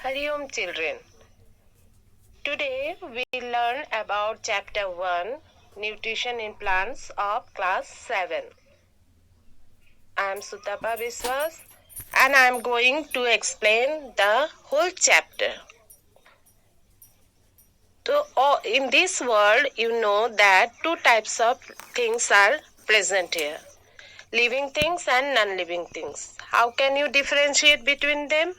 Hari Om children. Today we learn about chapter 1 Nutrition in Plants of class 7. I am Sutapa Biswas and I am going to explain the whole chapter. So in this world you know that two types of things are present here. Living things and non-living things. How can you differentiate between them?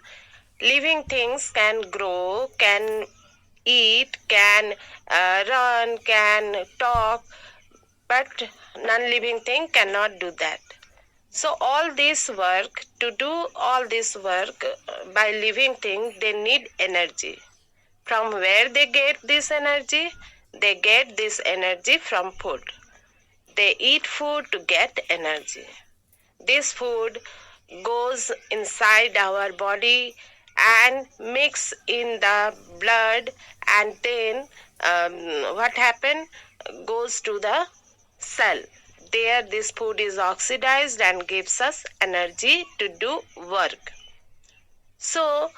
Living things can grow, can eat, can run, can talk, but non-living thing cannot do that. So to do all this work by living thing, they need energy. From where they get this energy? They get this energy from food. They eat food to get energy. This food goes inside our body and mix in the blood, and then what happen goes to the cell. There this food is oxidized and gives us energy to do work. So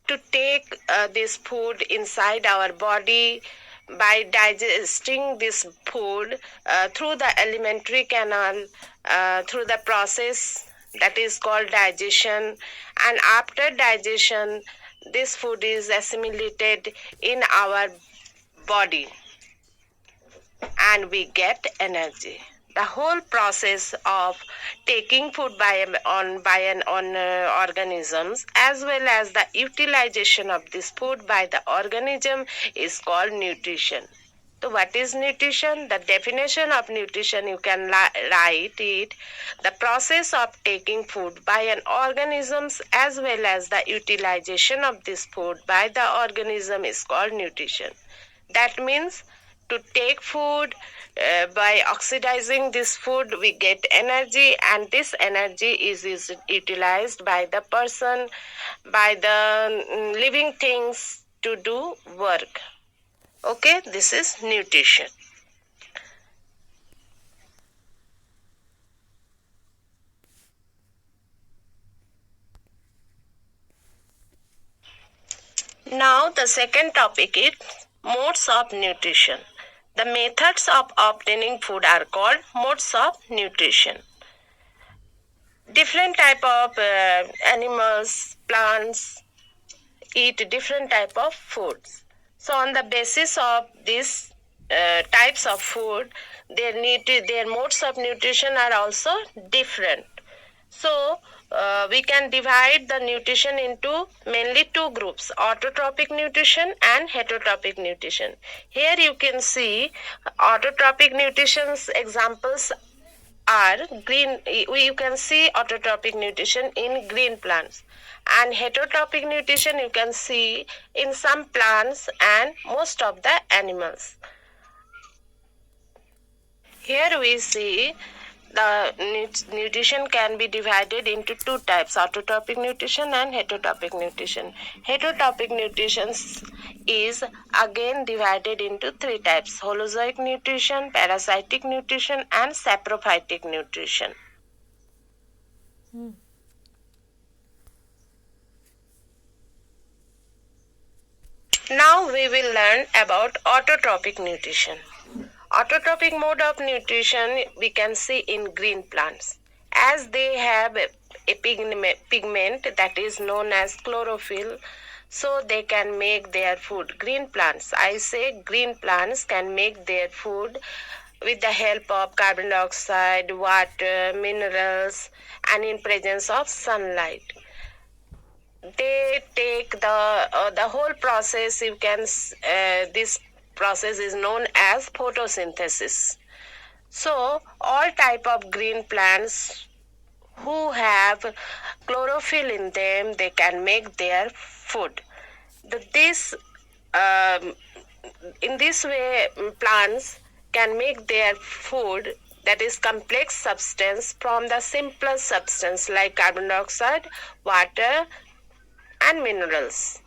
to take this food inside our body by digesting this food through the alimentary canal, through the process that is called digestion, and after digestion this food is assimilated in our body and we get energy. The whole process of taking food by organisms as well as the utilization of this food by the organism is called nutrition. So what is nutrition? The definition of nutrition you can write it. The process of taking food by an organisms as well as the utilization of this food by the organism is called nutrition. That means to take food by oxidizing this food we get energy, and this energy is utilized by the person, by the living things to do work. Okay, this is nutrition. Now the second topic is modes of nutrition. The methods of obtaining food are called modes of nutrition. Different type of animals, plants eat different type of foods. So on the basis of these types of food, their modes of nutrition are also different. So we can divide the nutrition into mainly two groups: autotrophic nutrition and heterotrophic nutrition. Here you can see autotrophic nutrition's examples are green. You can see autotrophic nutrition in green plants, and heterotrophic nutrition you can see in some plants and most of the animals. Here we see the nutrition can be divided into two types: autotrophic nutrition and heterotrophic nutrition. Heterotrophic nutrition is again divided into three types: holozoic nutrition, parasitic nutrition, and saprophytic nutrition. Now we will learn about autotrophic nutrition. Autotrophic mode of nutrition we can see in green plants, as they have a pigment that is known as chlorophyll, so they can make their food. Green plants, I say green plants can make their food with the help of carbon dioxide, water, minerals, and in presence of sunlight. They take the whole process. You can this process is known as photosynthesis. So all type of green plants who have chlorophyll in them, they can make their food. In this way plants can make their food, that is complex substance, from the simplest substance like carbon dioxide, water, and minerals.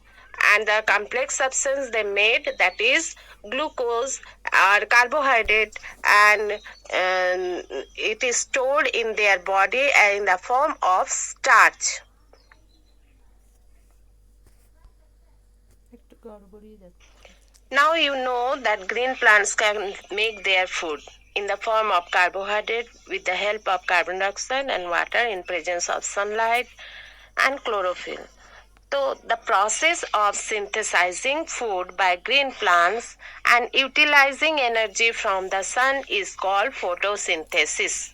And the complex substance they made, that is glucose or carbohydrate, and it is stored in their body in the form of starch. Now you know that green plants can make their food in the form of carbohydrate with the help of carbon dioxide and water in presence of sunlight and chlorophyll. So the process of synthesizing food by green plants and utilizing energy from the sun is called photosynthesis.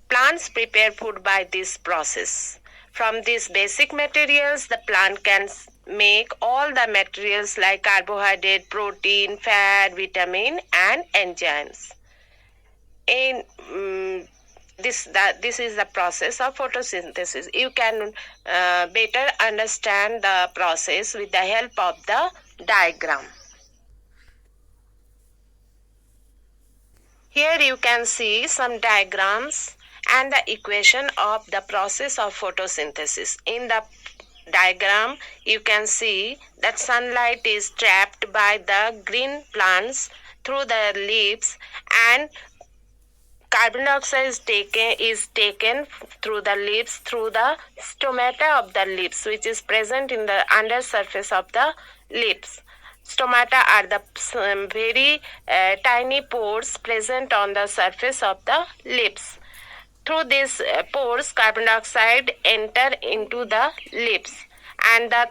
Plants prepare food by this process. From these basic materials, the plant can make all the materials like carbohydrate, protein, fat, vitamin, and enzymes. In this is the process of photosynthesis. You can better understand the process with the help of the diagram. Here you can see some diagrams and the equation of the process of photosynthesis. In the diagram, you can see that sunlight is trapped by the green plants through the leaves, and carbon dioxide is taken through the leaves through the stomata of the leaves, which is present in the under surface of the leaves. Stomata are the very tiny pores present on the surface of the leaves. Through these pores, carbon dioxide enter into the leaves, and the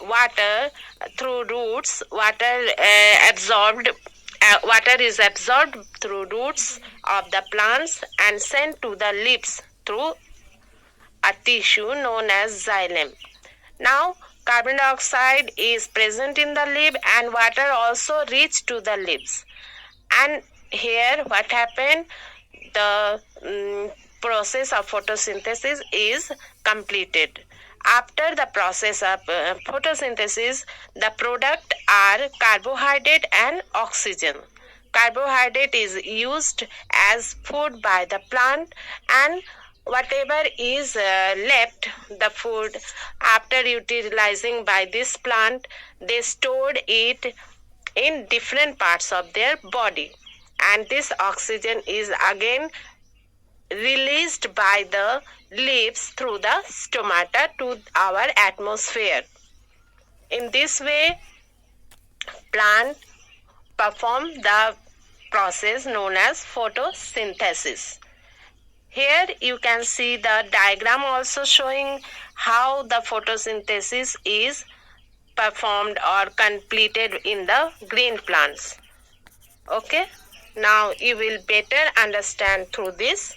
water through roots, water is absorbed through roots of the plants and sent to the leaves through a tissue known as xylem. Now, carbon dioxide is present in the leaf and water also reach to the leaves. And here what happened? The process of photosynthesis is completed. After the process of photosynthesis, the product are carbohydrate and oxygen. Carbohydrate is used as food by the plant, and whatever is left, the food, after utilizing by this plant, they stored it in different parts of their body, and this oxygen is again released by the leaves through the stomata to our atmosphere. In this way, plant perform the process known as photosynthesis. Here you can see the diagram also showing how the photosynthesis is performed or completed in the green plants. Okay, now you will better understand through this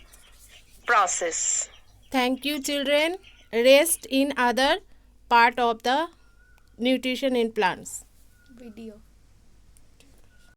process. Thank you, children. Rest in other part of the nutrition in plants. Video.